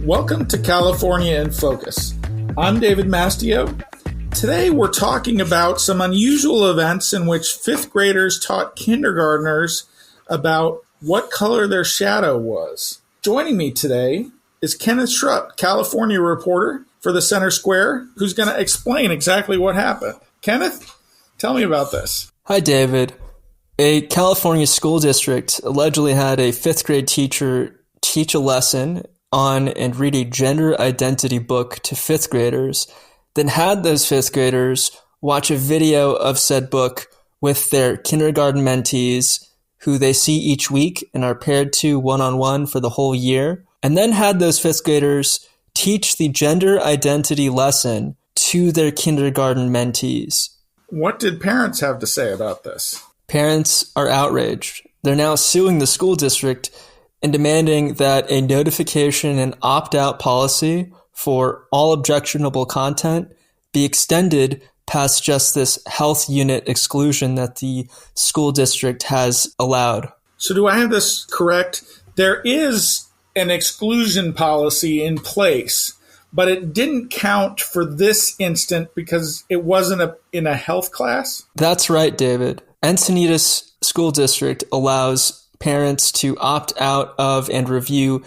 Welcome to California in Focus. I'm David Mastio. Today we're talking about some unusual events in which fifth graders taught kindergartners about what color their shadow was. Joining me today is Kenneth Schrupp, California reporter for the Center Square, who's going to explain exactly what happened. Kenneth, tell me about this. Hi, David. A California school district allegedly had a fifth grade teacher teach a lesson on and read a gender identity book to fifth graders, then had those fifth graders watch a video of said book with their kindergarten mentees who they see each week and are paired to one-on-one for the whole year, and then had those fifth graders teach the gender identity lesson to their kindergarten mentees. What did parents have to say about this? Parents are outraged. They're now suing the school district and demanding that a notification and opt-out policy for all objectionable content be extended past just this health unit exclusion that the school district has allowed. So do I have this correct? There is an exclusion policy in place, but it didn't count for this instant because it wasn't in a health class? That's right, David. Encinitas School District allows parents to opt out of and review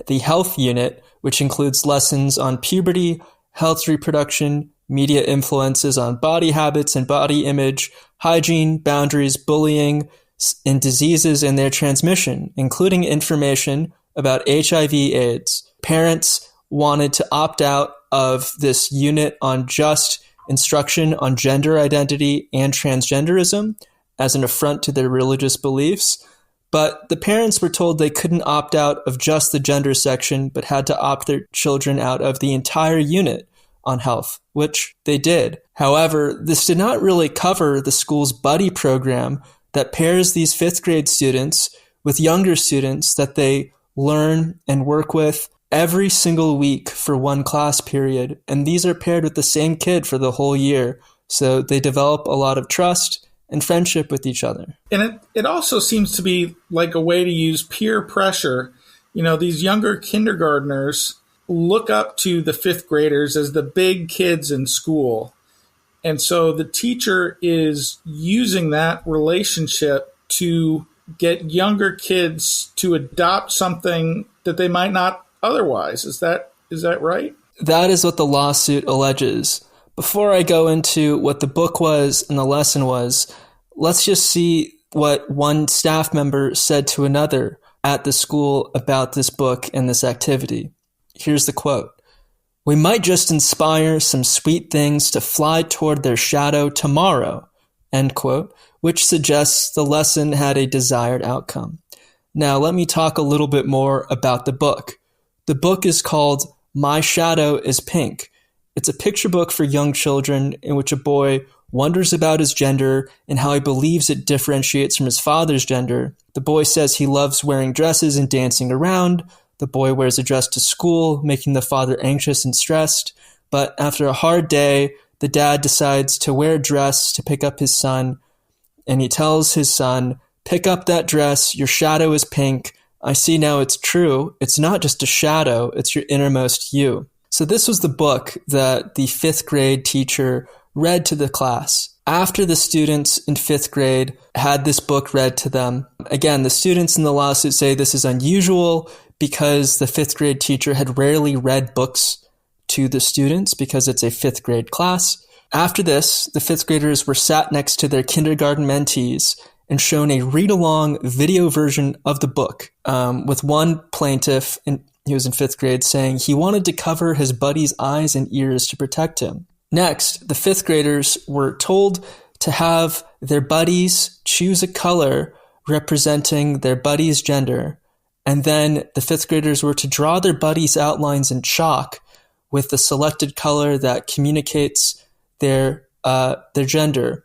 the health unit, which includes lessons on puberty, health reproduction, media influences on body habits and body image, hygiene, boundaries, bullying, and diseases and their transmission, including information about HIV/AIDS. Parents wanted to opt out of this unit on just instruction on gender identity and transgenderism as an affront to their religious beliefs. But the parents were told they couldn't opt out of just the gender section, but had to opt their children out of the entire unit on health, which they did. However, this did not really cover the school's buddy program that pairs these fifth grade students with younger students that they learn and work with every single week for one class period. And these are paired with the same kid for the whole year. So they develop a lot of trust and friendship with each other. And it also seems to be like a way to use peer pressure. You know, these younger kindergartners look up to the fifth graders as the big kids in school. And so the teacher is using that relationship to get younger kids to adopt something that they might not otherwise. Is that right? That is what the lawsuit alleges. Before I go into what the book was and the lesson was, let's just see what one staff member said to another at the school about this book and this activity. Here's the quote. "We might just inspire some sweet things to fly toward their shadow tomorrow," end quote, which suggests the lesson had a desired outcome. Now, let me talk a little bit more about the book. The book is called My Shadow is Pink. It's a picture book for young children in which a boy wonders about his gender and how he believes it differentiates from his father's gender. The boy says he loves wearing dresses and dancing around. The boy wears a dress to school, making the father anxious and stressed. But after a hard day, the dad decides to wear a dress to pick up his son. And he tells his son, "Pick up that dress. Your shadow is pink. I see now it's true. It's not just a shadow. It's your innermost you." So this was the book that the fifth grade teacher read to the class. After the students in fifth grade had this book read to them, again, the students in the lawsuit say this is unusual because the fifth grade teacher had rarely read books to the students because it's a fifth grade class. After this, the fifth graders were sat next to their kindergarten mentees and shown a read-along video version of the book, with one plaintiff, he was in fifth grade, saying he wanted to cover his buddy's eyes and ears to protect him. Next, the fifth graders were told to have their buddies choose a color representing their buddy's gender, and then the fifth graders were to draw their buddies' outlines in chalk with the selected color that communicates their gender.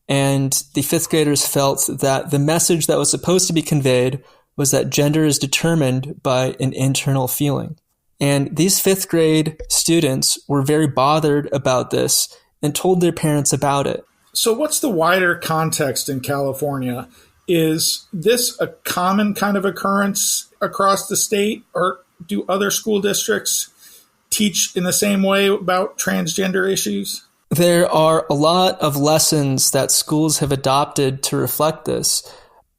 And the fifth graders felt that the message that was supposed to be conveyed was that gender is determined by an internal feeling. And these fifth grade students were very bothered about this and told their parents about it. So what's the wider context in California? Is this a common kind of occurrence across the state, or do other school districts teach in the same way about transgender issues? There are a lot of lessons that schools have adopted to reflect this.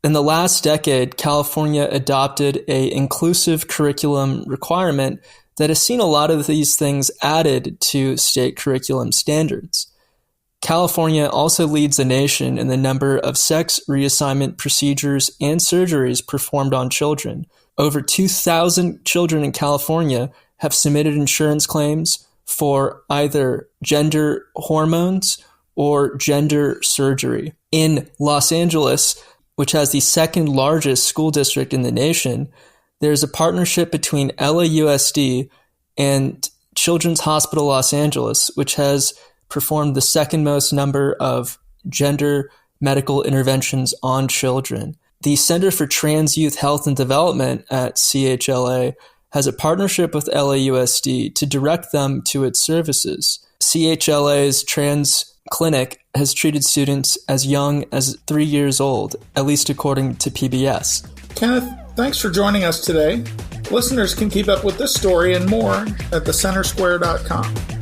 In the last decade, California adopted an inclusive curriculum requirement that has seen a lot of these things added to state curriculum standards. California also leads the nation in the number of sex reassignment procedures and surgeries performed on children. Over 2,000 children in California have submitted insurance claims for either gender hormones or gender surgery. In Los Angeles, which has the second largest school district in the nation, there's a partnership between LAUSD and Children's Hospital Los Angeles, which has performed the second most number of gender medical interventions on children. The Center for Trans Youth Health and Development at CHLA has a partnership with LAUSD to direct them to its services. CHLA's trans clinic has treated students as young as 3 years old, at least according to PBS. Kenneth, thanks for joining us today. Listeners can keep up with this story and more at thecentersquare.com.